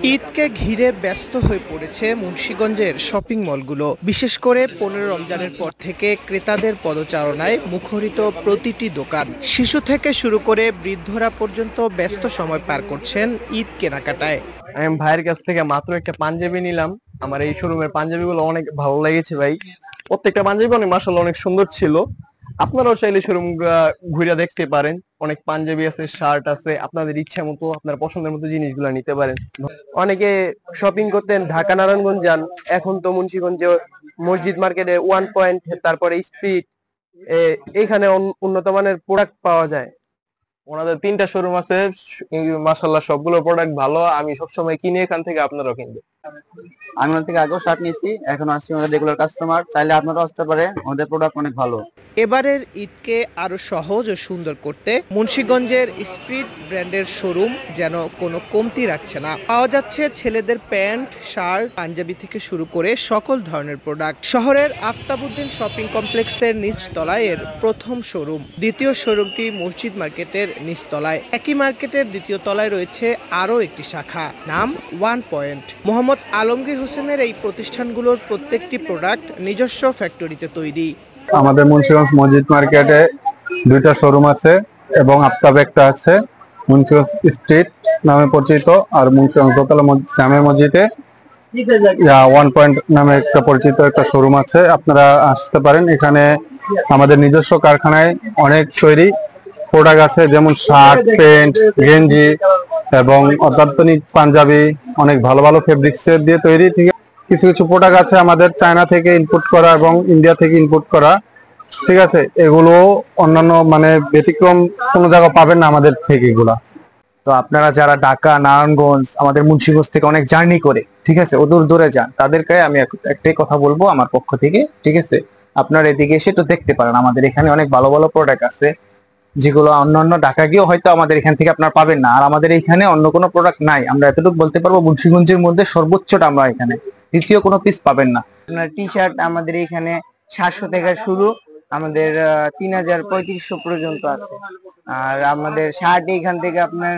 ঈদকে ঘিরে ব্যস্ত হয়ে পড়েছে মুন্সিগঞ্জের শপিং মলগুলো। বিশেষ করে 15 রমজানের পর থেকে ক্রেতাদের পদচারণায় মুখরিত প্রতিটি দোকান। শিশু থেকে শুরু করে বৃদ্ধরা পর্যন্ত ব্যস্ত সময় পার করছেন ঈদ কেনাকাটায়। আমি ভাইয়ের কাছ থেকে মাত্র একটা পাঞ্জাবি নিলাম। আমার এই শোরুমের পাঞ্জাবিগুলো অনেক ভালো লেগেছে ভাই। প্রত্যেকটা পাঞ্জাবি অনেক মাশাআল্লাহ অনেক সুন্দর ছিল। আপনারাও চাইলে শোরুম ঘুরে দেখতে পারেন। অনেক পাঞ্জাবি আছে, শার্ট আছে, আপনাদের ইচ্ছা মতো আপনার পছন্দের মতো জিনিসগুলো নিতে পারেন। অনেকে শপিং করতেন ঢাকা নারায়ণগঞ্জ যান, এখন তো মুন্সিগঞ্জে মসজিদ মার্কেটে 1 পয়েন্ট, তারপরে স্ট্রিট, এখানে উন্নত মানের প্রোডাক্ট পাওয়া যায়। ওনাদের 3টা শোরুম আছে, মাশাআল্লাহ সবগুলো প্রোডাক্ট ভালো। আমি সবসময় কিনি এখান থেকে, আপনারাও কিনবেন। আমি ওখান থেকে আগেও শার্ট নিয়েছি, এখন আসছি আমাদের রেগুলার কাস্টমার, চাইলে আপনারাও আসতে পারে, আমাদের প্রোডাক্ট অনেক ভালো। এবারের ঈদকে আরো সহজ ও সুন্দর করতে মুন্সিগঞ্জের স্পিরিট ব্র্যান্ডের শোরুম যেন কোনো কমতি রাখছে না। পাওয়া যাচ্ছে ছেলেদের প্যান্ট, শার্ট, পাঞ্জাবি থেকে শুরু করে সকল ধরনের প্রোডাক্ট। শহরের আফতাবউদ্দিন শপিং কমপ্লেক্সের নিচতলায় এর প্রথম শোরুম। দ্বিতীয় শোরুমটি মসজিদ মার্কেটের নিচতলায়। একই মার্কেটের দ্বিতীয় তলায় রয়েছে আরও একটি শাখা, নাম 1 পয়েন্ট। মোহাম্মদ আলমগীর হোসেনের এই প্রতিষ্ঠানগুলোর প্রত্যেকটি প্রোডাক্ট নিজস্ব ফ্যাক্টরিতে তৈরি। আমাদের মুন্সিগঞ্জ মসজিদ মার্কেটে 2টা শোরুম আছে এবং আফতাব একটা আছে। মুন্সিগঞ্জ স্ট্রিট নামে পরিচিত, আর মুন্সিগঞ্জ দোতলা জামে মসজিদে 1 পয়েন্ট নামে একটা পরিচিত একটা শোরুম আছে। আপনারা আসতে পারেন। এখানে আমাদের নিজস্ব কারখানায় অনেক তৈরি প্রোডাক্ট আছে, যেমন শার্ট, প্যান্ট, গেঞ্জি এবং অত্যাধুনিক পাঞ্জাবি, অনেক ভালো ভালো ফেব্রিক্সের দিয়ে তৈরি। কিছু কিছু প্রোডাক্ট আছে আমাদের চায়না থেকে ইম্পোর্ট করা এবং ইন্ডিয়া থেকে ইম্পোর্ট করা। ঠিক আছে, এগুলো অন্যান্য মানে ব্যতিক্রম কোনো জায়গা পাবেন না আমাদের থেকে এগুলা। তো আপনারা যারা ঢাকা, নারায়ণগঞ্জ, আমাদের মুন্সিগঞ্জ থেকে অনেক জার্নি করে, ঠিক আছে, অদূর দূরে যান, তাদেরকে আমি একটাই কথা বলবো আমার পক্ষ থেকে, ঠিক আছে, আপনারা এদিকে এসে তো দেখতে পারেন। আমাদের এখানে অনেক ভালো ভালো প্রোডাক্ট আছে, যেগুলো অন্যান্য ঢাকা গিয়েও হয়তো আমাদের এখান থেকে আপনারা পাবেন না। আর আমাদের এখানে অন্য কোনো প্রোডাক্ট নাই, আমরা এতটুকু বলতে পারবো, মুন্সিগঞ্জের মধ্যে সর্বোচ্চটা আমরা এখানে, দ্বিতীয় কোনো পিস পাবেন না। আপনার টি শার্ট আমাদের এখানে 700 থেকে শুরু, আমাদের 3000-3500 পর্যন্ত আছে। আর আমাদের শার্ট এখান থেকে আপনার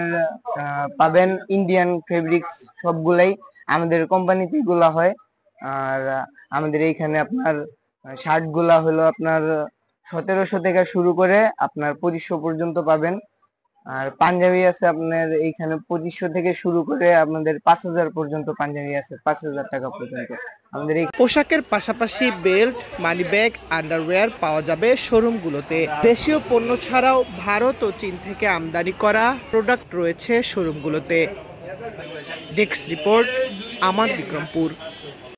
পাবেন ইন্ডিয়ান ফেব্রিক্স, সবগুলাই আমাদের কোম্পানিতে গুলা হয়। আর আমাদের এইখানে আপনার শার্ট গুলা হলো আপনার 1700 থেকে শুরু করে আপনার 2500 পর্যন্ত পাবেন। আর পাঞ্জাবি আছে আপনার এইখানে 2500 থেকে শুরু করে আপনাদের 5000 পর্যন্ত পাঞ্জাবি আছে, 5000 টাকা পর্যন্ত। আমাদের এই পোশাকের পাশাপাশি বেল্ট, মানি ব্যাগ, আন্ডারওয়্যার পাওয়া যাবে শোরুমগুলোতে। দেশীয় পণ্য ছাড়াও ভারত ও চীন থেকে আমদানি করা প্রোডাক্ট রয়েছে শোরুমগুলোতে। ডেস্ক রিপোর্ট, আমার বিক্রমপুর।